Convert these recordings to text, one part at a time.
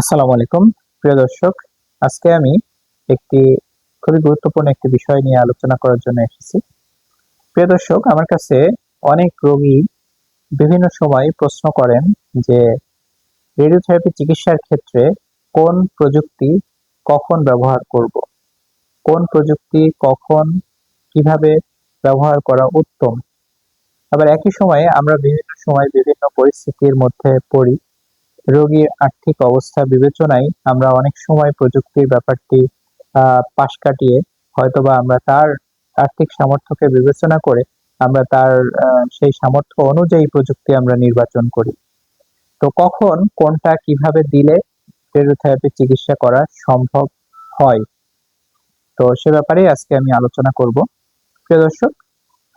আসসালামু আলাইকুম প্রিয় দর্শক। আজকে আমি একটি খুবই গুরুত্বপূর্ণ একটি বিষয় নিয়ে আলোচনা করার জন্য এসেছি। প্রিয় দর্শক, আমার কাছে অনেক রোগী বিভিন্ন সময় প্রশ্ন করেন যে রেডিওথেরাপি চিকিৎসার ক্ষেত্রে কোন প্রযুক্তি কখন ব্যবহার করব, কোন প্রযুক্তি কখন কিভাবে ব্যবহার করা উত্তম। আবার একই সময়ে আমরা বিভিন্ন সময় বিভিন্ন পরিস্থিতির মধ্যে পড়ি। রোগীর আর্থিক অবস্থা বিবেচনায় আমরা অনেক সময় প্রযুক্তির ব্যাপারটি পাশ কাটিয়ে হয়তোবা আমরা তার আর্থিক সামর্থ্যকে বিবেচনা করে আমরা তার সেই সামর্থ্য অনুযায়ী প্রযুক্তি আমরা নির্বাচন করি। তো কখন কোনটা কিভাবে দিলে রেডিওথেরাপি চিকিৎসা করা সম্ভব হয়, তো সে ব্যাপারেই আজকে আমি আলোচনা করব। প্রিয় দর্শক,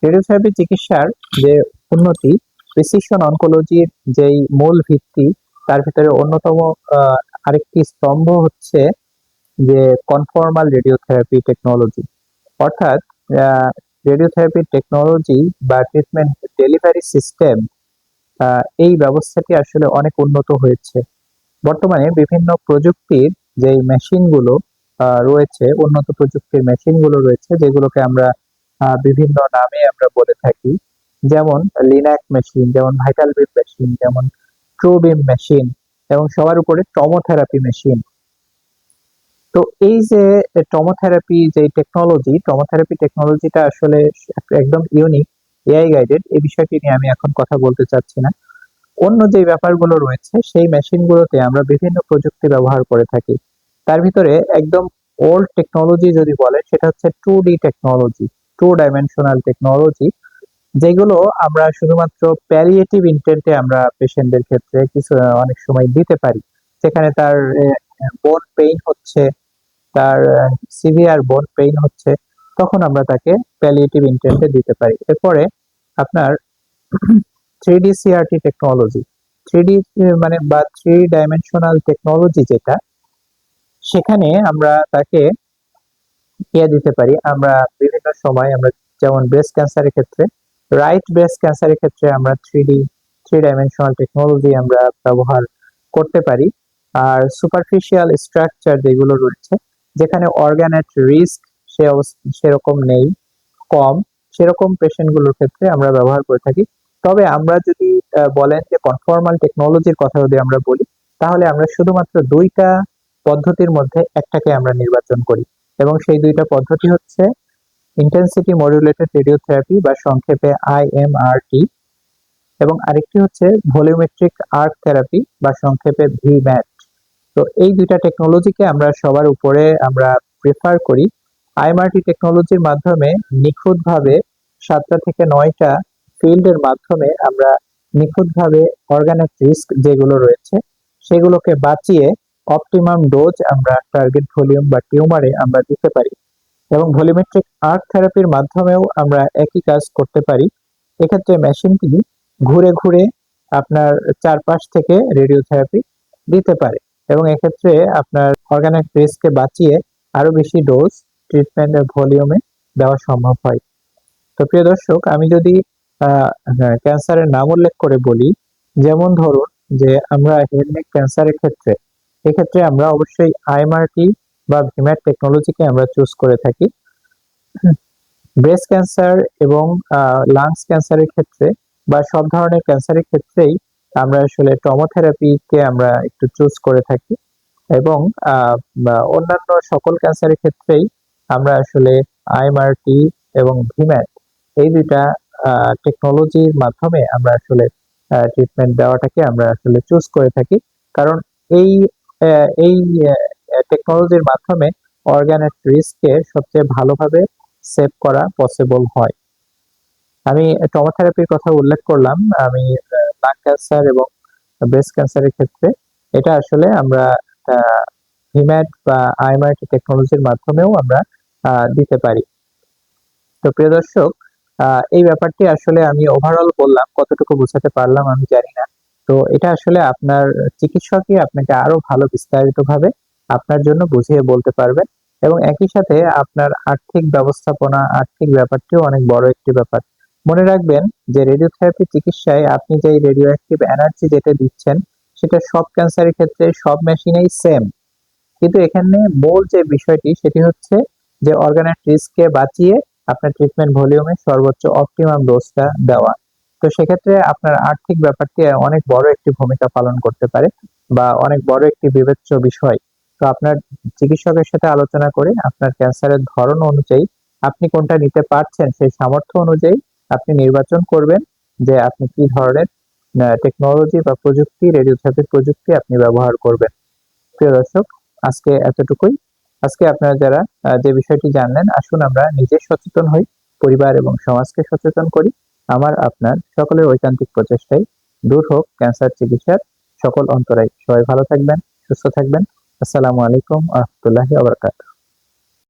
রেডিওথেরাপি চিকিৎসার যে উন্নতি, প্রিসিশন অনকোলজির যেই মূল ভিত্তি, তার ভিতরে অন্যতম আরেকটি স্তম্ভ হচ্ছে যে কনফর্মাল রেডিওথেরাপি টেকনোলজি। অর্থাৎ রেডিওথেরাপি টেকনোলজি বা ট্রিটমেন্ট ডেলিভারি সিস্টেম, এই ব্যবস্থাটি আসলে অনেক উন্নত হয়েছে। বর্তমানে বিভিন্ন প্রযুক্তির যেই মেশিনগুলো রয়েছে, উন্নত প্রযুক্তির মেশিনগুলো রয়েছে, যেগুলোকে আমরা বিভিন্ন নামে আমরা বলে থাকি। যেমন লিনাক মেশিন, যেমন ভাইটাল বিম মেশিন, যেমন ট্রু বিম মেশিন, এবং সবার উপরে টমোথেরাপি মেশিন। তো এই যে টমোথেরাপি টেকনোলজিটা আসলে একদম ইউনিক, এআই গাইডেড। এই বিষয়টি নিয়ে আমি এখন কথা বলতে চাচ্ছি না। অন্য যে ব্যাপারগুলো রয়েছে সেই মেশিনগুলোতে আমরা বিভিন্ন প্রযুক্তি ব্যবহার করে থাকি। তার ভিতরে একদম ওল্ড টেকনোলজি যদি বলে, সেটা হচ্ছে 2D টেকনোলজি, 2 ডাইমেনশনাল টেকনোলজি, যেগুলো আমরা শুধুমাত্র প্যালিয়েটিভ ইন্টেন্টে আমরা পেশেন্টদের ক্ষেত্রে কিছু অনেক সময় দিতে পারি। যেখানে তার বোন পেইন হচ্ছে, তার সিভিয়ার বোন পেইন হচ্ছে, তখন আমরা তাকে প্যালিয়েটিভ ইন্টেন্টে দিতে পারি। এরপরে আপনার 3D সিআরটি টেকনোলজি, 3D মানে বা 3 ডাইমেনশনাল টেকনোলজি, যেটা সেখানে আমরা তাকে দিতে পারি। আমরা বিভিন্ন সময় আমরা যেমন ব্রেস্ট ক্যান্সারের ক্ষেত্রে, রাইট ব্রেস্ট ক্যান্সারের ক্ষেত্রে আমরা 3 ডাইমেনশনাল টেকনোলজি আমরা ব্যবহার করতে পারি। আর সুপারফিশিয়াল স্ট্রাকচার যেগুলো রয়েছে, যেখানে অর্গানের রিস্ক সেরকম নেই, কম, সেরকম পেশেন্টগুলোর ক্ষেত্রে আমরা ব্যবহার করে থাকি। তবে আমরা যদি বলেন যে কনফর্মাল টেকনোলজির কথা যদি আমরা বলি, তাহলে আমরা শুধুমাত্র 2টা পদ্ধতির মধ্যে একটাকে আমরা নির্বাচন করি, এবং সেই 2টা পদ্ধতি হচ্ছে ইন্টেন্সিটি মডুলেটেড রেডিওথেরাপি বা সংক্ষেপে IMRT, এবং আরেকটি হচ্ছে ভলিউমেট্রিক আর্ক থেরাপি বা সংক্ষেপে ভিম্যাট। তো এই 2টা টেকনোলজিকে আমরা সবার উপরে আমরা প্রেফার করি। আইএমআরটি টেকনোলজির মাধ্যমে নিখুঁতভাবে 7টা থেকে 9টা ফিল্ডের মাধ্যমে আমরা নিখুঁতভাবে অর্গানিক রিস্ক যেগুলো রয়েছে সেগুলোকে বাঁচিয়ে অপটিমাম ডোজ আমরা টার্গেট ভলিউম বা টিউমারে আমরা দিতে পারি। এবং ভলিউমেট্রিক আর্ক থেরাপির মাধ্যমেও আমরা একই কাজ করতে পারি। এক্ষেত্রে মেশিনটি ঘুরে ঘুরে আপনার চারপাশ থেকে রেডিওথেরাপি দিতে পারে, এবং এক্ষেত্রে আপনার অর্গানিক রিস্ককে বাঁচিয়ে আরো বেশি ডোজ ট্রিটমেন্টের ভলিউমে দেওয়া সম্ভব হয়। তো প্রিয় দর্শক, আমি যদি ক্যান্সারের নাম উল্লেখ করে বলি, যেমন ধরুন যে আমরা হেড নেক ক্যান্সারের ক্ষেত্রে, এক্ষেত্রে আমরা অবশ্যই আইএমআরটি বা ভিম্যাট টেকনোলজিকে আমরা চুজ করে থাকি। ব্রেস্ট ক্যান্সার এবং লাংস ক্যান্সারের ক্ষেত্রে বা সব ধরনের ক্যান্সারের ক্ষেত্রেই আমরা আসলে টমোথেরাপিকে আমরা একটু চুজ করে থাকি, এবং অন্যান্য সকল ক্যান্সারের ক্ষেত্রেই আমরা আসলে আইএমআরটি এবং ভিম্যাট, এই 2টা টেকনোলজির মাধ্যমে আমরা আসলে ট্রিটমেন্ট দেওয়াটাকে আমরা আসলে চুজ করে থাকি। কারণ এই এই টেকনোলজির মাধ্যমে অর্গানের রিস্ককে সবচেয়ে ভালোভাবে সেভ করা পসিবল হয়। আমি টমোথেরাপির কথা উল্লেখ করলাম, আমি লাং ক্যান্সার এবং ব্রেস্ট ক্যান্সারের ক্ষেত্রে এটা আসলে আমরা ভিম্যাট বা আইএমআরটি টেকনোলজির মাধ্যমেও আমরা দিতে পারি। তো প্রিয় দর্শক, এই ব্যাপারটি আসলে আমি ওভারঅল বললাম, কতটুকু বোঝাতে পারলাম আমি জানি না। তো এটা আসলে আপনার চিকিৎসকই আপনাকে আরো ভালো বিস্তারিতভাবে আপনার জন্য বুঝিয়ে বলতে পারবেন, এবং একই সাথে আপনার আর্থিক ব্যবস্থাপনা, আর্থিক ব্যাপারটিও অনেক বড় একটি ব্যাপার। মনে রাখবেন যে রেডিওথেরাপি চিকিৎসায় আপনি যে রেডিও অ্যাক্টিভ এনার্জি যেটা দিচ্ছেন, সেটা সব ক্যান্সারের ক্ষেত্রে সব মেশিনেই সেম, কিন্তু এখানে মূল যে বিষয়টি সেটি হচ্ছে যে অর্গানের রিস্ককে বাঁচিয়ে আপনার ট্রিটমেন্ট ভলিউমে সর্বোচ্চ অপটিমাম ডোজটা দেওয়া। তো সেক্ষেত্রে আপনার আর্থিক ব্যাপারটি অনেক বড় একটি ভূমিকা পালন করতে পারে বা অনেক বড় একটি বিবেচ্য বিষয়। তো আপনার চিকিৎসকের সাথে আলোচনা করে আপনার ক্যান্সারের ধরন অনুযায়ী আপনি কোনটা নিতে পারছেন সেই সামর্থ্য অনুযায়ী আপনি নির্বাচন করবেন যে আপনি কি ধরনের টেকনোলজি বা প্রযুক্তি, রেডিওথেরাপি প্রযুক্তি আপনি ব্যবহার করবেন। প্রিয় দর্শক, আজকে এতটুকুই। আজকে আপনারা যারা যে বিষয়টি জানলেন, আসুন আমরা নিজে সচেতন হই, পরিবার এবং সমাজকে সচেতন করি। আমার আপনার সকলের ঐকান্তিক প্রচেষ্টায় দূর হোক ক্যান্সার চিকিৎসার সকল অন্তরায়। সবাই ভালো থাকবেন, সুস্থ থাকবেন। আসসালামু আলাইকুম ওয়া রাহমাতুল্লাহি ওয়া বারাকাতুহু।